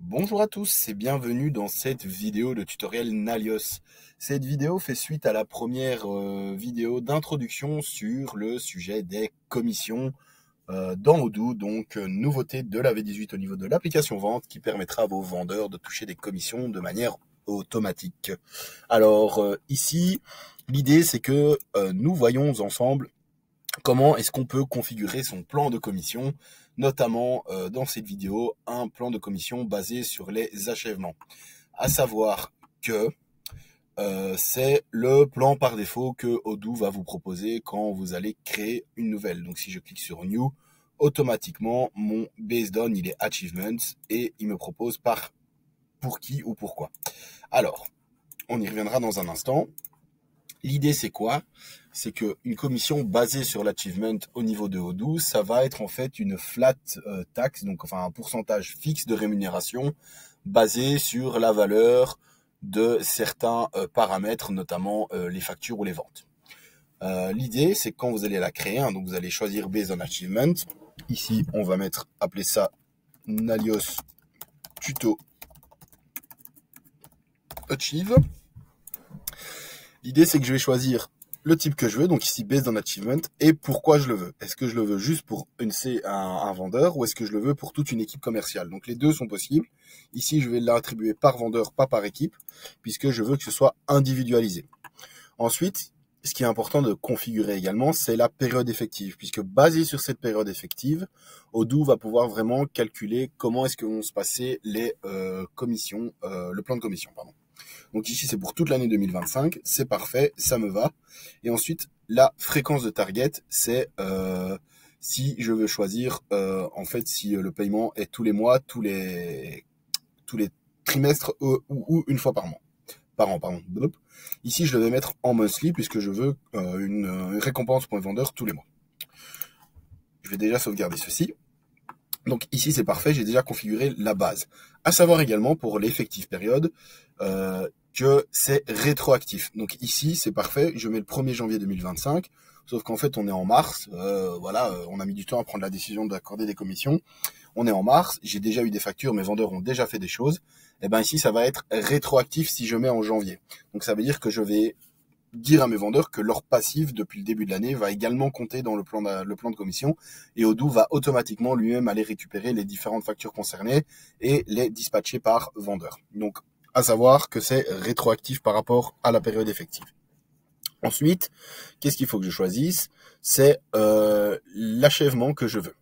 Bonjour à tous et bienvenue dans cette vidéo de tutoriel Nalios. Cette vidéo fait suite à la première vidéo d'introduction sur le sujet des commissions dans Odoo, donc nouveauté de la V18 au niveau de l'application vente qui permettra à vos vendeurs de toucher des commissions de manière automatique. Alors ici, l'idée c'est que nous voyons ensemble comment est-ce qu'on peut configurer son plan de commission, notamment dans cette vidéo, un plan de commission basé sur les achèvements. À savoir que c'est le plan par défaut que Odoo va vous proposer quand vous allez créer une nouvelle. Donc si je clique sur New, automatiquement mon based on il est Achievements et il me propose pour qui ou pourquoi. Alors, on y reviendra dans un instant. L'idée, c'est quoi? C'est qu'une commission basée sur l'achievement au niveau de Odoo, ça va être en fait une flat tax, donc enfin un pourcentage fixe de rémunération basé sur la valeur de certains paramètres, notamment les factures ou les ventes. L'idée, c'est que quand vous allez la créer, donc vous allez choisir Based on Achievement. Ici, on va appeler ça Nalios Tuto Achieve. L'idée, c'est que je vais choisir le type que je veux, donc ici Based on Achievement, et pourquoi je le veux. Est-ce que je le veux juste pour un vendeur ou est-ce que je le veux pour toute une équipe commerciale? Donc les deux sont possibles. Ici, je vais l'attribuer par vendeur, pas par équipe, puisque je veux que ce soit individualisé. Ensuite, ce qui est important de configurer également, c'est la période effective, puisque basé sur cette période effective, Odoo va pouvoir vraiment calculer comment est-ce que vont se passer les commissions, le plan de commission, pardon. Donc ici, c'est pour toute l'année 2025. C'est parfait, ça me va. Et ensuite, la fréquence de target, c'est si je veux choisir, en fait, si le paiement est tous les mois, tous les trimestres ou une fois par mois. Par an, pardon. Ici, je vais mettre en monthly puisque je veux une récompense pour les vendeurs tous les mois. Je vais déjà sauvegarder ceci. Donc ici, c'est parfait, j'ai déjà configuré la base. À savoir également pour l'effective période que c'est rétroactif. Donc ici, c'est parfait, je mets le 1er janvier 2025, sauf qu'en fait, on est en mars. On a mis du temps à prendre la décision d'accorder des commissions. On est en mars, j'ai déjà eu des factures, mes vendeurs ont déjà fait des choses. Et bien ici, ça va être rétroactif si je mets en janvier. Donc ça veut dire que je vais dire à mes vendeurs que leur passif depuis le début de l'année va également compter dans le plan de commission et Odoo va automatiquement lui-même aller récupérer les différentes factures concernées et les dispatcher par vendeur. Donc, à savoir que c'est rétroactif par rapport à la période effective. Ensuite, qu'est-ce qu'il faut que je choisisse? C'est l'achèvement que je veux.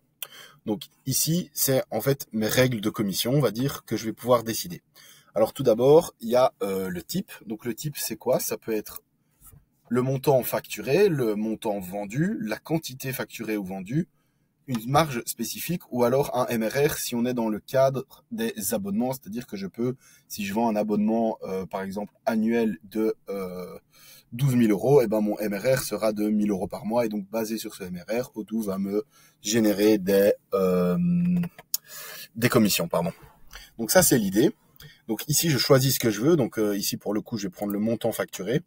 Donc ici, c'est en fait mes règles de commission, on va dire, que je vais pouvoir décider. Alors tout d'abord, il y a le type. Donc le type, c'est quoi? Ça peut être le montant facturé, le montant vendu, la quantité facturée ou vendue, une marge spécifique ou alors un MRR si on est dans le cadre des abonnements, c'est-à-dire que je peux, si je vends un abonnement par exemple annuel de 12 000 euros, et ben mon MRR sera de 1 000 euros par mois et donc basé sur ce MRR, Odoo va me générer des commissions, pardon. Donc ça c'est l'idée. Donc ici je choisis ce que je veux, donc ici pour le coup je vais prendre le montant facturé.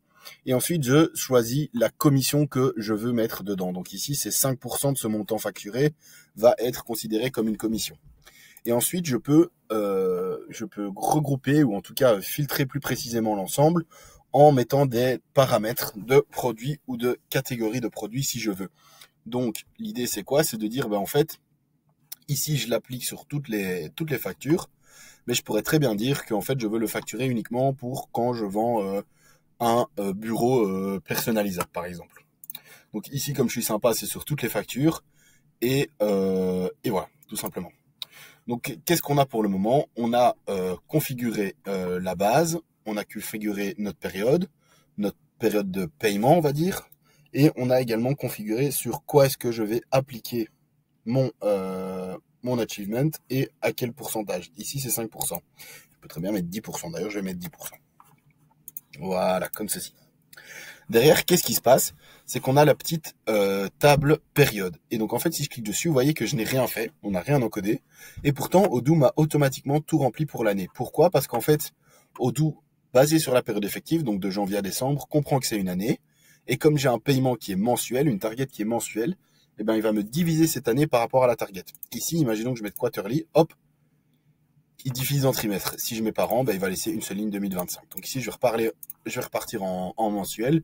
Et ensuite, je choisis la commission que je veux mettre dedans. Donc ici, c'est 5% de ce montant facturé va être considéré comme une commission. Et ensuite, je peux regrouper ou en tout cas filtrer plus précisément l'ensemble en mettant des paramètres de produits ou de catégories de produits si je veux. Donc l'idée, c'est quoi? C'est de dire, en fait, ici, je l'applique sur toutes les factures, mais je pourrais très bien dire qu'en fait, je veux le facturer uniquement pour quand je vends un bureau personnalisable, par exemple. Donc ici, comme je suis sympa, c'est sur toutes les factures. Et voilà, tout simplement. Donc, qu'est-ce qu'on a pour le moment? On a configuré la base, on a configuré notre période de paiement, on va dire. Et on a également configuré sur quoi est-ce que je vais appliquer mon achievement et à quel pourcentage. Ici, c'est 5%. Je peux très bien mettre 10%. D'ailleurs, je vais mettre 10%. Voilà, comme ceci. Derrière, qu'est-ce qui se passe? C'est qu'on a la petite table période. Et donc en fait, si je clique dessus, vous voyez que je n'ai rien fait, on n'a rien encodé. Et pourtant, Odoo m'a automatiquement tout rempli pour l'année. Pourquoi? Parce qu'en fait, Odoo, basé sur la période effective, donc de janvier à décembre, comprend que c'est une année. Et comme j'ai un paiement qui est mensuel, une target qui est mensuelle, eh ben, il va me diviser cette année par rapport à la target. Ici, imaginons que je mette quarterly, hop, il divise en trimestres. Si je mets par an, il va laisser une seule ligne 2025. Donc ici, je vais repartir en mensuel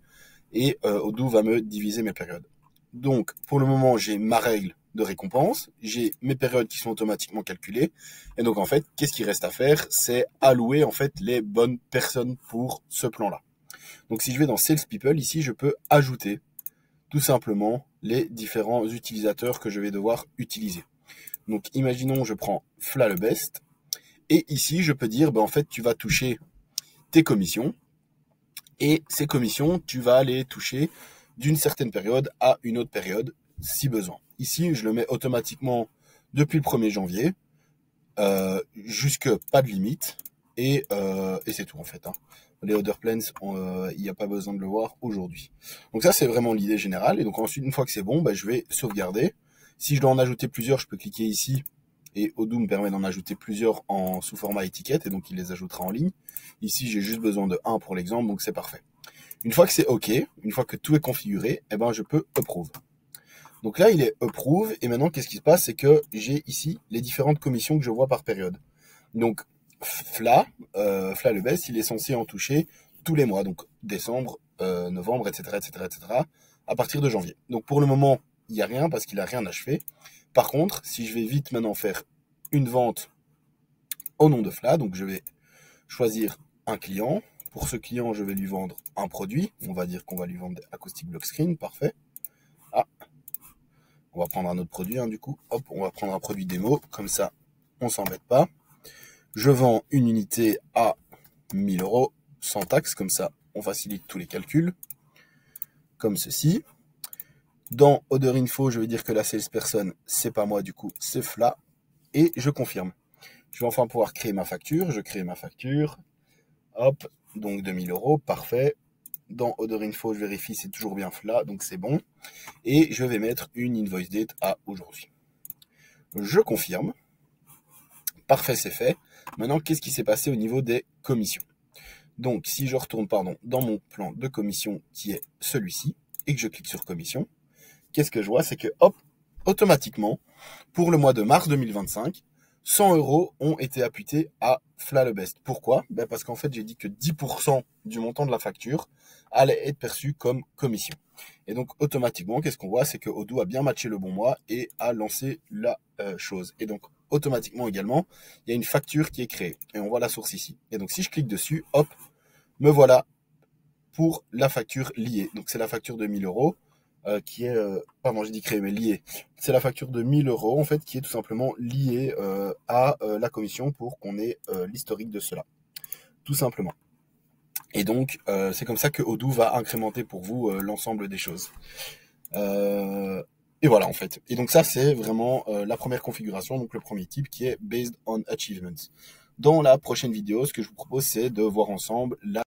et Odoo va me diviser mes périodes. Donc, pour le moment, j'ai ma règle de récompense, j'ai mes périodes qui sont automatiquement calculées. Et donc, en fait, qu'est-ce qu'il reste à faire? C'est allouer, en fait, les bonnes personnes pour ce plan-là. Donc, si je vais dans Sales People, ici, je peux ajouter tout simplement les différents utilisateurs que je vais devoir utiliser. Donc, imaginons, je prends Fla le Best. Et ici, je peux dire, en fait, tu vas toucher tes commissions. Et ces commissions, tu vas les toucher d'une certaine période à une autre période, si besoin. Ici, je le mets automatiquement depuis le 1er janvier, jusque pas de limite. Et c'est tout, en fait. Les order plans, il n'y a pas besoin de le voir aujourd'hui. Donc ça, c'est vraiment l'idée générale. Et donc ensuite, une fois que c'est bon, je vais sauvegarder. Si je dois en ajouter plusieurs, je peux cliquer ici. Et Odoo me permet d'en ajouter plusieurs sous format étiquette, et donc il les ajoutera en ligne. Ici, j'ai juste besoin de 1 pour l'exemple, donc c'est parfait. Une fois que c'est OK, une fois que tout est configuré, je peux Approve. Donc là, il est Approve, et maintenant, qu'est-ce qui se passe? C'est que j'ai ici les différentes commissions que je vois par période. Donc, Fla le Best, il est censé en toucher tous les mois, donc décembre, novembre, etc., à partir de janvier. Donc pour le moment, il n'y a rien parce qu'il n'a rien achevé. Par contre, si je vais vite maintenant faire une vente au nom de Fla, donc je vais choisir un client. Pour ce client, je vais lui vendre un produit. On va dire qu'on va lui vendre des Acoustic Block Screen, parfait. On va prendre un autre produit, du coup. Hop, on va prendre un produit démo, comme ça, on s'embête pas. Je vends une unité à 1000 €, sans taxe, comme ça, on facilite tous les calculs. Comme ceci. Dans Order Info, je vais dire que la salesperson, c'est pas moi, du coup, c'est Fla. Et je confirme. Je vais enfin pouvoir créer ma facture. Je crée ma facture. Hop, donc 2000 €, parfait. Dans Order Info, je vérifie, c'est toujours bien Fla, donc c'est bon. Et je vais mettre une invoice date à aujourd'hui. Je confirme. Parfait, c'est fait. Maintenant, qu'est-ce qui s'est passé au niveau des commissions? Donc, si je retourne dans mon plan de commission qui est celui-ci, et que je clique sur commission, qu'est-ce que je vois? C'est que, hop, automatiquement, pour le mois de mars 2025, 100 € ont été apputés à Fla le Best. Pourquoi? Parce qu'en fait, j'ai dit que 10% du montant de la facture allait être perçu comme commission. Et donc, automatiquement, qu'est-ce qu'on voit? C'est que Odoo a bien matché le bon mois et a lancé la chose. Et donc, automatiquement également, il y a une facture qui est créée. Et on voit la source ici. Et donc, si je clique dessus, hop, me voilà pour la facture liée. Donc, c'est la facture de 1000 € qui est... pardon, j'ai dit créée, mais liée. C'est la facture de 1000 €, en fait, qui est tout simplement liée à la commission pour qu'on ait l'historique de cela. Tout simplement. Et donc, c'est comme ça que Odoo va incrémenter pour vous l'ensemble des choses. Et voilà, en fait. Et donc ça, c'est vraiment la première configuration, donc le premier type qui est Based on Achievements. Dans la prochaine vidéo, ce que je vous propose, c'est de voir ensemble la